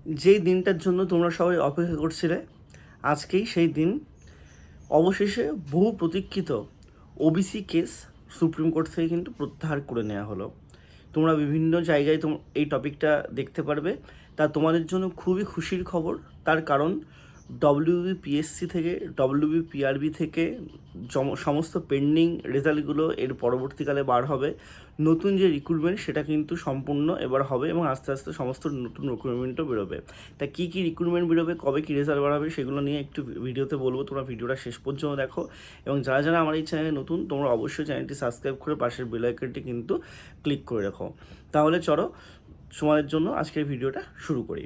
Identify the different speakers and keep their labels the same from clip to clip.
Speaker 1: যেই দিনটার জন্য তোমরা সবাই অপেক্ষা করছিলে, আজকেই সেই দিন। অবশেষে বহু প্রতীক্ষিত ওবিসি কেস সুপ্রিম কোর্ট থেকে কিন্তু প্রত্যাহার করে নেওয়া হলো। তোমরা বিভিন্ন জায়গায় এই টপিকটা দেখতে পারবে। তা তোমাদের জন্য খুবই খুশির খবর। তার কারণ ডব্লিউবিপিএসসি থেকে ডব্লিউবিপিআরবি থেকে সমস্ত পেন্ডিং রেজাল্টগুলো এর পরবর্তীকালে বার হবে। নতুন যে রিক্রুটমেন্ট সেটা কিন্তু সম্পূর্ণ এবার হবে এবং আস্তে আস্তে সমস্ত নতুন রিক্রুটমেন্টও বেরোবে। তা কী কী রিক্রুটমেন্ট বেরোবে, কবে কী রেজাল্ট বার হবে, সেগুলো নিয়ে একটু ভিডিওতে বলবো। তোমরা ভিডিওটা শেষ পর্যন্ত দেখো এবং যারা যারা আমার এই চ্যানেলে নতুন, তোমরা অবশ্যই চ্যানেলটি সাবস্ক্রাইব করে পাশের বেল আইকনটি কিন্তু ক্লিক করে রাখো। তাহলে চলো সময়ের জন্য আজকের ভিডিওটা শুরু করি।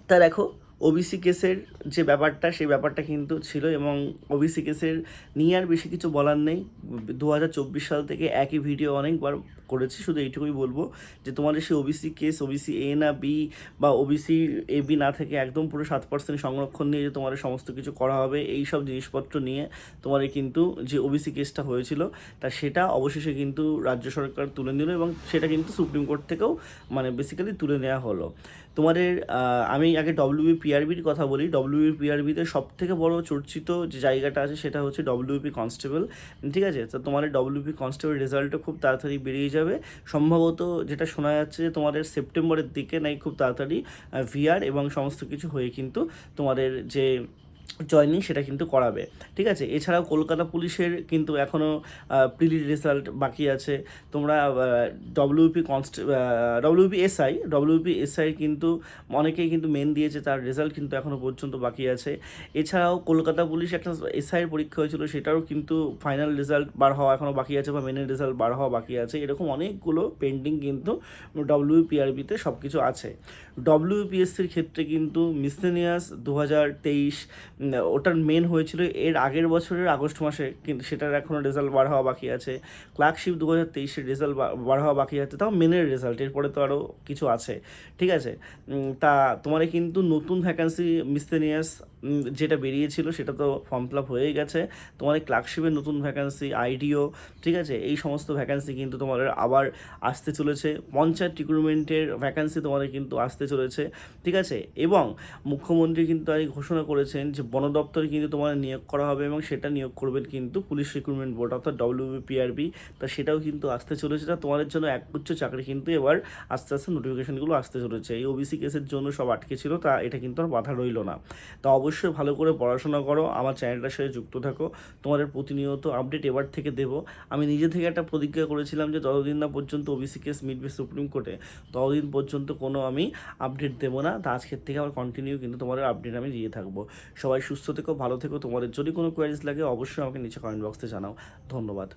Speaker 1: তা দেখো, ওবিসি কেসের যে ব্যাপারটা, সেই ব্যাপারটা কিন্তু ছিল এবং ওবিসি কেসের নিয়ে আর বেশি কিছু বলার নেই। 2024 সাল থেকে একই ভিডিও অনেকবার করেছি, শুধু এইটুকুই বলবো যে তোমাদের সেই ওবিসি কেস ওবিসি এ না বি বা ওবিসি এ বি না থেকে একদম পুরো 7% সংরক্ষণ নিয়ে যে তোমাদের সমস্ত কিছু করা হবে, এই সব জিনিসপত্র নিয়ে তোমাদের কিন্তু যে ওবিসি কেসটা হয়েছিল তা সেটা অবশেষে কিন্তু রাজ্য সরকার তুলে নিল এবং সেটা কিন্তু সুপ্রিম কোর্ট থেকেও বেসিক্যালি তুলে নেওয়া হলো। তোমাদের আমি আগে ডব্লিউবিপিআরবির কথা বলি। ডব্লিউবিপিআরবিতে সবথেকে বড় চর্চিত যে জায়গাটা আছে সেটা হচ্ছে ডব্লিউবি কনস্টেবল, ঠিক আছে? তো তোমাদের ডব্লিউবি কনস্টেবল রেজাল্টও খুব তাড়াতাড়ি বেরিয়ে যাবে। সম্ভবত যেটা শোনা যাচ্ছে যে তোমাদের সেপ্টেম্বরের দিকে নাই খুব তাড়াতাড়ি ভিআর এবং সমস্ত কিছু হয়ে কিন্তু তোমাদের যে জয়নিং সেটা কিন্তু করাবে, ঠিক আছে? এছাড়াও কলকাতা পুলিশের কিন্তু এখনও প্রিলি রেজাল্ট বাকি আছে। তোমরা ডব্লিউপিএসআই কিন্তু অনেকেই কিন্তু মেন দিয়েছে, তার রেজাল্ট কিন্তু এখনও পর্যন্ত বাকি আছে। এছাড়াও কলকাতা পুলিশ একটা এসআইয়ের পরীক্ষা হয়েছিল, সেটারও কিন্তু ফাইনাল রেজাল্ট বার হওয়া এখনও বাকি আছে বা মেনের রেজাল্ট বার হওয়া বাকি আছে। এরকম অনেকগুলো পেন্ডিং কিন্তু ডব্লিউপিআরবিতে সব কিছু আছে। ডব্লিউপিএসসির ক্ষেত্রে কিন্তু মিসলেনিয়াস 2023 ওটার মেন হয়েছিল এর আগের বছরের আগস্ট মাসে, কিন্তু সেটার এখনও রেজাল্ট বার হওয়া বাকি আছে। ক্লার্কশিপ 2023-এর রেজাল্ট বার হওয়া বাকি আছে, তাও মেনের রেজাল্ট, এরপরে তো আরও কিছু আছে, ঠিক আছে? তা তোমার কিন্তু নতুন ভ্যাকান্সি মিসলেনিয়াস যেটা বেরিয়েছিল সেটা তো ফর্ম ফিল আপ হয়ে গেছে। তোমার ক্লার্কশিপের নতুন ভ্যাকান্সি, আইডিও, ঠিক আছে, এই সমস্ত ভ্যাকান্সি কিন্তু তোমাদের আবার আসতে চলেছে। পঞ্চায়েত রিক্রুটমেন্টের ভ্যাকান্সি তোমাদের কিন্তু আসতে চলেছে, ঠিক আছে? এবং মুখ্যমন্ত্রী কিন্তু আজ ঘোষণা করেছেন যে বন দপ্তরে কিন্তু তোমাদের নিয়োগ করা হবে এবং সেটা নিয়োগ করবেন কিন্তু পুলিশ রিক্রুটমেন্ট বোর্ড অর্থাৎ ডব্লিউবিপিআরবি। তা সেটাও কিন্তু আসতে চলেছে। তা তোমাদের জন্য একগুচ্ছ চাকরি কিন্তু এবার আস্তে আস্তে নোটিফিকেশনগুলো আসতে চলেছে। এই ওবিসি কেসের জন্য সব আটকে ছিল, তা এটা কিন্তু আর বাধা রইল না। তা অবশ্যই ভালো করে পড়াশোনা করো, আমার চ্যানেলটার সাথে যুক্ত থাকো। তোমাদের প্রতিনিয়ত আপডেট এবার থেকে দেবো। আমি নিজে থেকে একটা প্রতিজ্ঞা করেছিলাম যে যতদিন না পর্যন্ত ওবিসি কেস মিটবে সুপ্রিম কোর্টে, ততদিন পর্যন্ত কোনো আমি আপডেট দেবো না। তা আজকের থেকে আবার কন্টিনিউ কিন্তু তোমাদের আপডেট আমি দিয়ে থাকবো। সবাই সুস্থ থেকো, ভালো থেকো। তোমাদের যদি কোনো কোয়ারিজ লাগে অবশ্যই আমাকে নিচে কমেন্ট বক্সে জানাও। ধন্যবাদ।